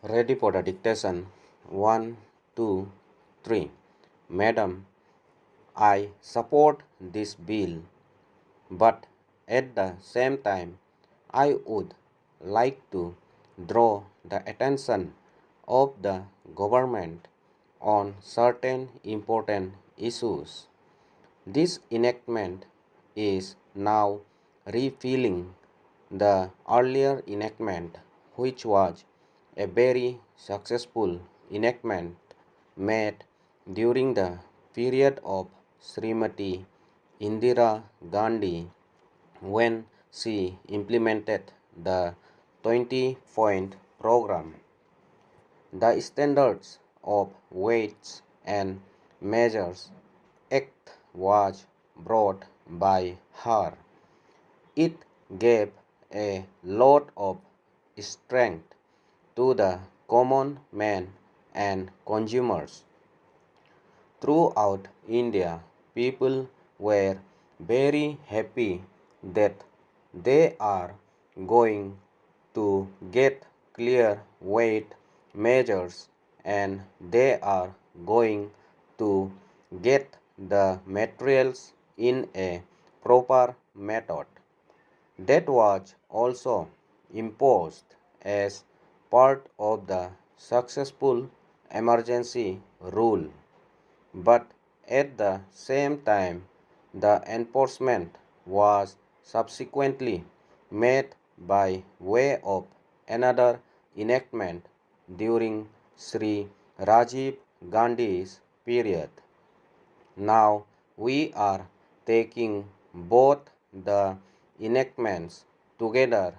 Ready for the dictation. 1, 2, 3. Madam, I support this bill, but at the same time, I would like to draw the attention of the government on certain important issues. This enactment is now refilling the earlier enactment, which was a very successful enactment made during the period of Srimati Indira Gandhi when she implemented the 20-point program. The Standards of Weights and Measures Act was brought by her. It gave a lot of strength to the common man and consumers. Throughout India, people were very happy that they are going to get clear weight measures and they are going to get the materials in a proper method. That was also imposed as part of the successful emergency rule. But at the same time, the enforcement was subsequently made by way of another enactment during Sri Rajiv Gandhi's period. Now we are taking both the enactments together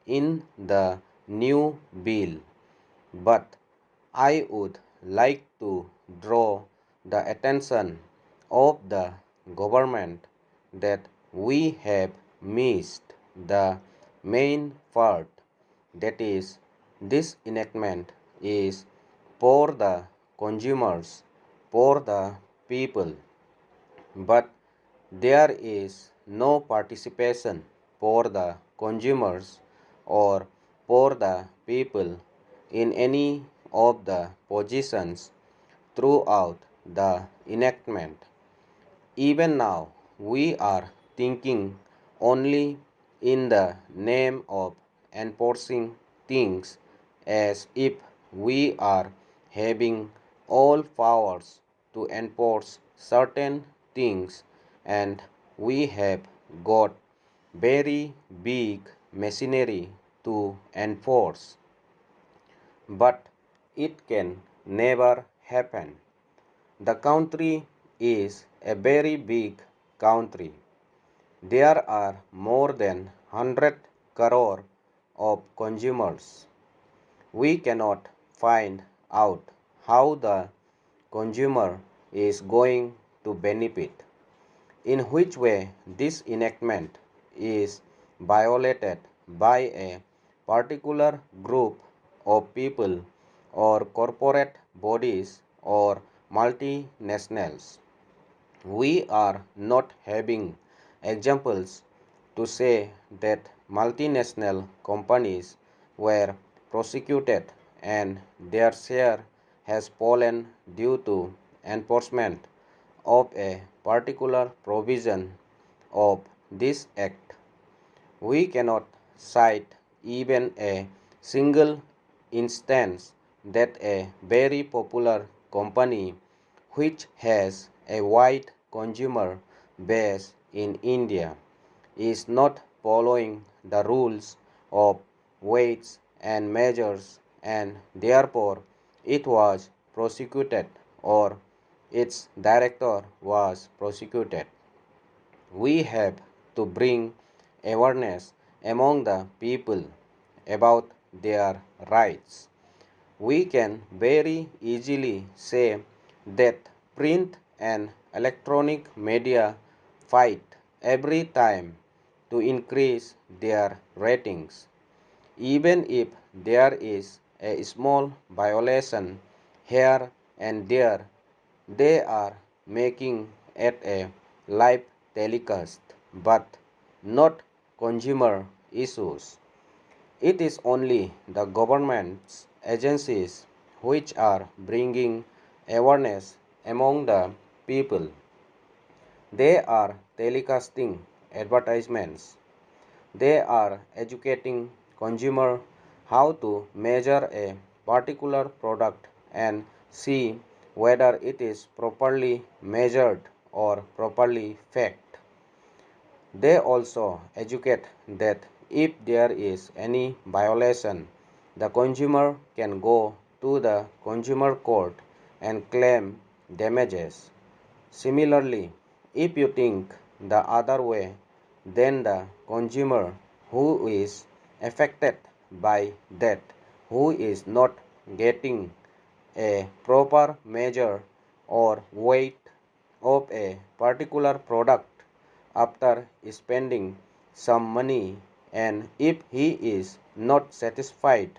in the new bill, but I would like to draw the attention of the government that we have missed the main part, that is, this enactment is for the consumers, for the people, but there is no participation for the consumers or for the people in any of the positions throughout the enactment. Even now, we are thinking only in the name of enforcing things as if we are having all powers to enforce certain things, and we have got very big machinery to enforce. But it can never happen. The country is a very big country. There are more than 100 crore of consumers. We cannot find out how the consumer is going to benefit, in which way this enactment is violated by a particular group of people or corporate bodies or multinationals. We are not having examples to say that multinational companies were prosecuted and their share has fallen due to enforcement of a particular provision of this act. We cannot cite even a single instance that a very popular company which has a wide consumer base in India is not following the rules of weights and measures, and therefore it was prosecuted or its director was prosecuted. We have to bring awareness among the people about their rights. We can very easily say that print and electronic media fight every time to increase their ratings. Even if there is a small violation here and there, they are making it a live telecast, but not consumer issues. It is only the government's agencies which are bringing awareness among the people. They are telecasting advertisements. They are educating consumer how to measure a particular product and see whether it is properly measured or properly faked. They also educate that if there is any violation, the consumer can go to the consumer court and claim damages. Similarly, if you think the other way, then the consumer who is affected by that, who is not getting a proper measure or weight of a particular product after spending some money, and if he is not satisfied,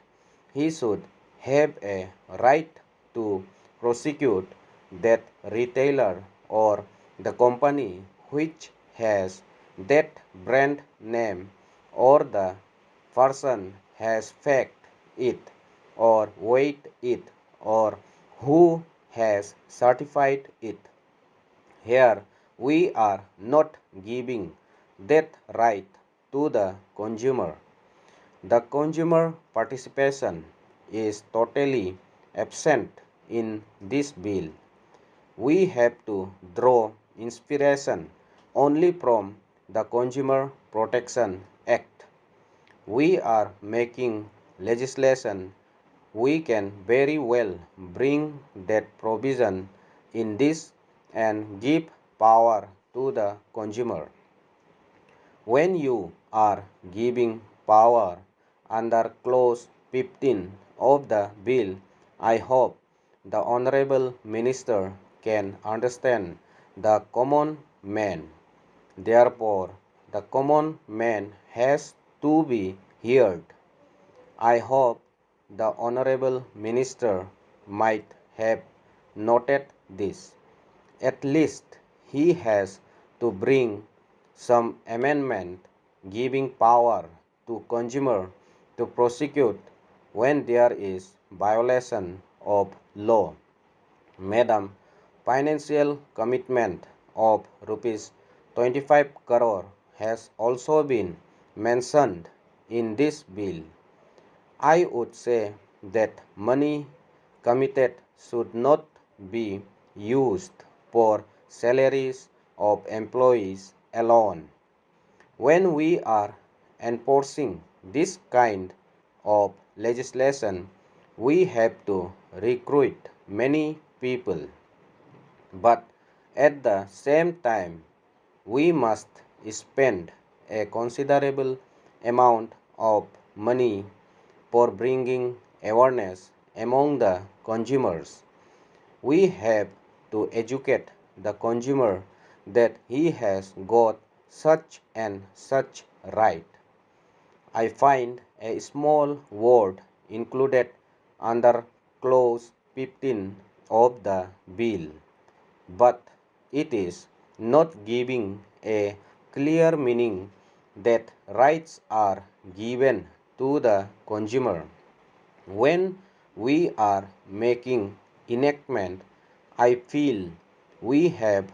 he should have a right to prosecute that retailer or the company which has that brand name, or the person has faked it or weighed it, or who has certified it. Here we are not giving that right to the consumer. The consumer participation is totally absent in this bill. We have to draw inspiration only from the Consumer Protection Act. We are making legislation. We can very well bring that provision in this and give power to the consumer. When you are giving power under clause 15 of the bill, I hope the Honorable Minister can understand the common man. Therefore, the common man has to be heard. I hope the Honorable Minister might have noted this. At least he has to bring some amendment giving power to consumer to prosecute when there is violation of law. Madam, financial commitment of rupees 25 crore has also been mentioned in this bill. I would say that money committed should not be used for salaries of employees alone. When we are enforcing this kind of legislation, we have to recruit many people. But at the same time, we must spend a considerable amount of money for bringing awareness among the consumers. We have to educate the consumer that he has got such and such right. I find a small word included under clause 15 of the bill, but it is not giving a clear meaning that rights are given to the consumer. When we are making enactment, I feel we have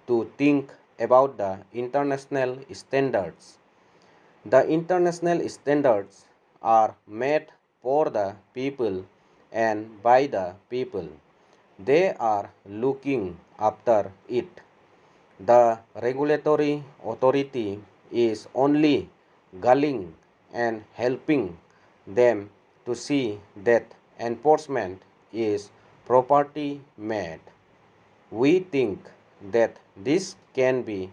to think about the international standards. The international standards are made for the people and by the people. They are looking after it. The regulatory authority is only gulling and helping them to see that enforcement is properly made. We think that this can be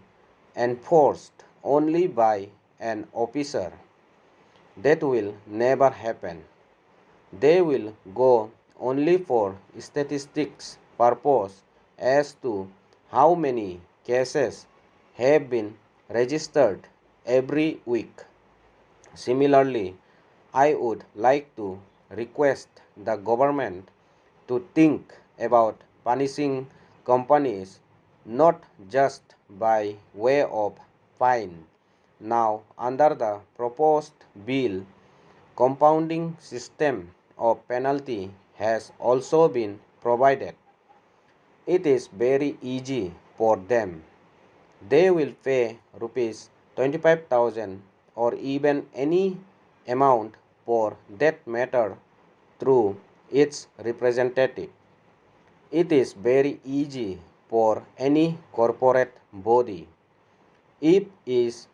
enforced only by an officer. That will never happen. They will go only for statistics purpose as to how many cases have been registered every week. Similarly, I would like to request the government to think about punishing companies not just by way of fine. Now, under the proposed bill, compounding system of penalty has also been provided. It is very easy for them. They will pay rupees 25,000 or even any amount for that matter through its representative. It is very easy for any corporate body. If is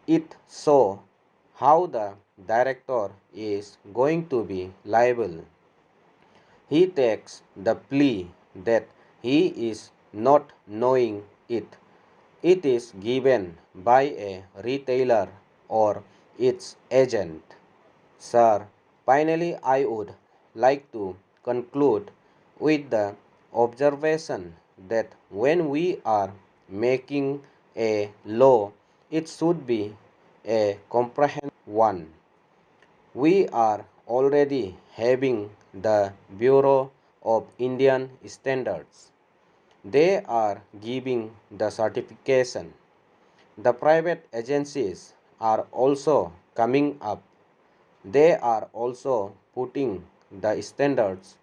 it so, how the director is going to be liable? He takes the plea that he is not knowing it. It is given by a retailer or its agent. Sir, finally I would like to conclude with the observation that when we are making a law, it should be a comprehensive one. We are already having the Bureau of Indian Standards. They are giving the certification. The private agencies are also coming up. They are also putting the standards.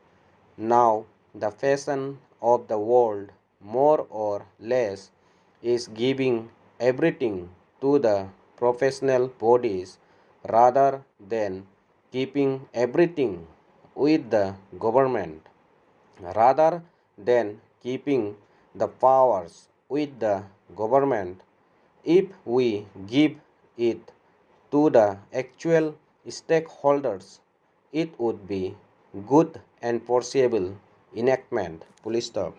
Now the fashion of the world more or less is giving everything to the professional bodies rather than keeping everything with the government, rather than keeping the powers with the government. If we give it to the actual stakeholders, it would be good and foreseeable enactment. Full stop.